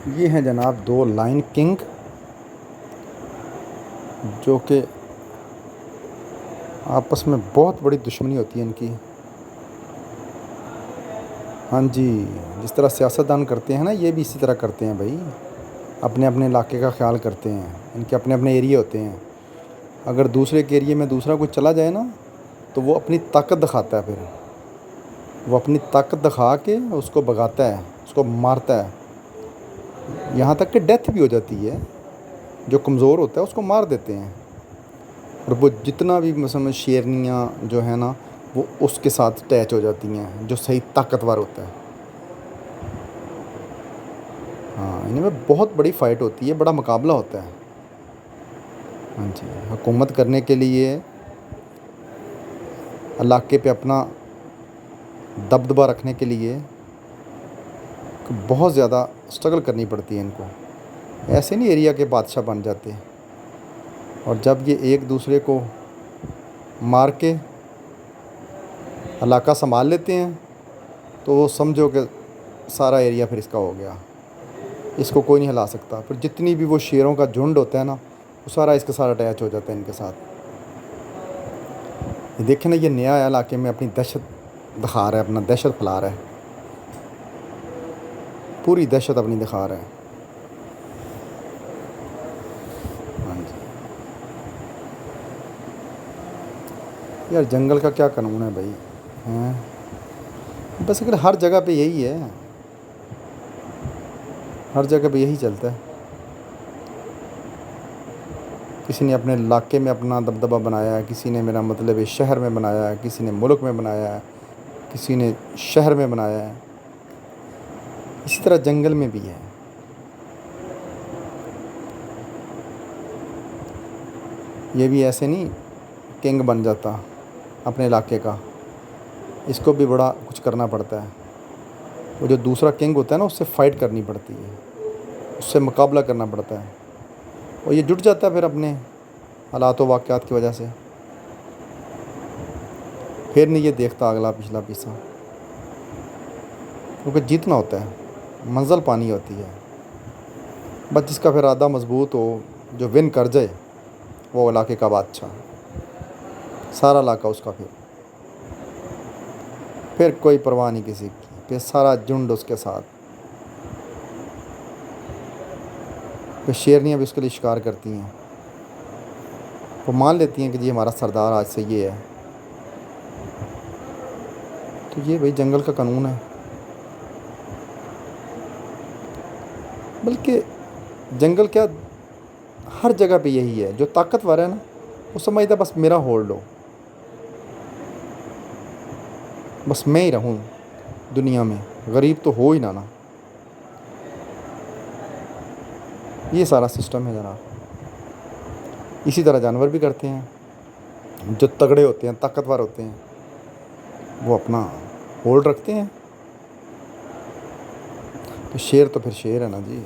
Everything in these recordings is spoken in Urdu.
یہ ہیں جناب دو لائن کنگ جو کہ آپس میں بہت بڑی دشمنی ہوتی ہے ان کی. ہاں جی، جس طرح سیاستدان کرتے ہیں نا، یہ بھی اسی طرح کرتے ہیں بھائی. اپنے اپنے علاقے کا خیال کرتے ہیں. ان کے اپنے اپنے ایریے ہوتے ہیں. اگر دوسرے کے ایریے میں دوسرا کوئی چلا جائے نا تو وہ اپنی طاقت دکھاتا ہے. پھر وہ اپنی طاقت دکھا کے اس کو بھگاتا ہے، اس کو مارتا ہے. یہاں تک کہ ڈیتھ بھی ہو جاتی ہے. جو کمزور ہوتا ہے اس کو مار دیتے ہیں. اور وہ جتنا بھی مثلا شیرنیاں جو ہے نا وہ اس کے ساتھ اٹیچ ہو جاتی ہیں جو صحیح طاقتور ہوتا ہے. ہاں، ان میں بہت بڑی فائٹ ہوتی ہے، بڑا مقابلہ ہوتا ہے. ہاں جی، حکومت کرنے کے لیے علاقے پہ اپنا دبدبہ رکھنے کے لیے بہت زیادہ اسٹرگل کرنی پڑتی ہے ان کو. ایسے نہیں ایریا کے بادشاہ بن جاتے. اور جب یہ ایک دوسرے کو مار کے علاقہ سنبھال لیتے ہیں تو وہ سمجھو کہ سارا ایریا پھر اس کا ہو گیا. اس کو کوئی نہیں ہلا سکتا. پھر جتنی بھی وہ شیروں کا جھنڈ ہوتا ہے نا وہ سارا اس کے ساتھ اٹیچ ہو جاتا ہے ان کے ساتھ. یہ دیکھیں نا، یہ نیا علاقے میں اپنی دہشت دکھا رہا ہے، اپنا دہشت پھیلا رہا ہے. پوری دہشت اپنی دکھا رہا ہے. ہاں جی یار، جنگل کا کیا قانون ہے بھائی. ہیں بس اگر ہر جگہ پہ یہی ہے، ہر جگہ پہ یہی چلتا ہے. کسی نے اپنے علاقے میں اپنا دبدبہ بنایا ہے، کسی نے میرا مطلب شہر میں بنایا ہے، کسی نے ملک میں بنایا ہے، کسی نے شہر میں بنایا ہے. اسی طرح جنگل میں بھی ہے. یہ بھی ایسے نہیں کنگ بن جاتا اپنے علاقے کا. اس کو بھی بڑا کچھ کرنا پڑتا ہے. وہ جو دوسرا کنگ ہوتا ہے نا اس سے فائٹ کرنی پڑتی ہے، اس سے مقابلہ کرنا پڑتا ہے. اور یہ جٹ جاتا ہے پھر اپنے حالات و واقعات کی وجہ سے. پھر نہیں یہ دیکھتا اگلا پچھلا پیسہ، کیونکہ جیتنا ہوتا ہے، منزل پانی ہوتی ہے. بس جس کا پھر ارادہ مضبوط ہو، جو ون کر جائے، وہ علاقے کا بادشاہ. سارا علاقہ اس کا. پھر کوئی پرواہ نہیں کسی کی. پھر سارا جھنڈ اس کے ساتھ. پھر شیرنیاں بھی اس کے لیے شکار کرتی ہیں. وہ مان لیتی ہیں کہ جی ہمارا سردار آج سے یہ ہے. تو یہ بھائی جنگل کا قانون ہے. بلکہ جنگل کیا، ہر جگہ پہ یہی ہے. جو طاقتور ہے نا وہ سمجھتا ہے بس میرا ہولڈ ہو، بس میں ہی رہوں دنیا میں، غریب تو ہو ہی نہ. یہ سارا سسٹم ہے جناب. اسی طرح جانور بھی کرتے ہیں. جو تگڑے ہوتے ہیں، طاقتور ہوتے ہیں، وہ اپنا ہولڈ رکھتے ہیں. تو شیر تو پھر شیر ہے نا جی.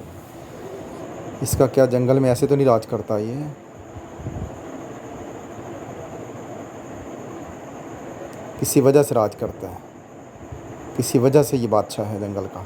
اس کا کیا جنگل میں ایسے تو نہیں راج کرتا. یہ کسی وجہ سے راج کرتا ہے، کسی وجہ سے یہ بادشاہ ہے جنگل کا.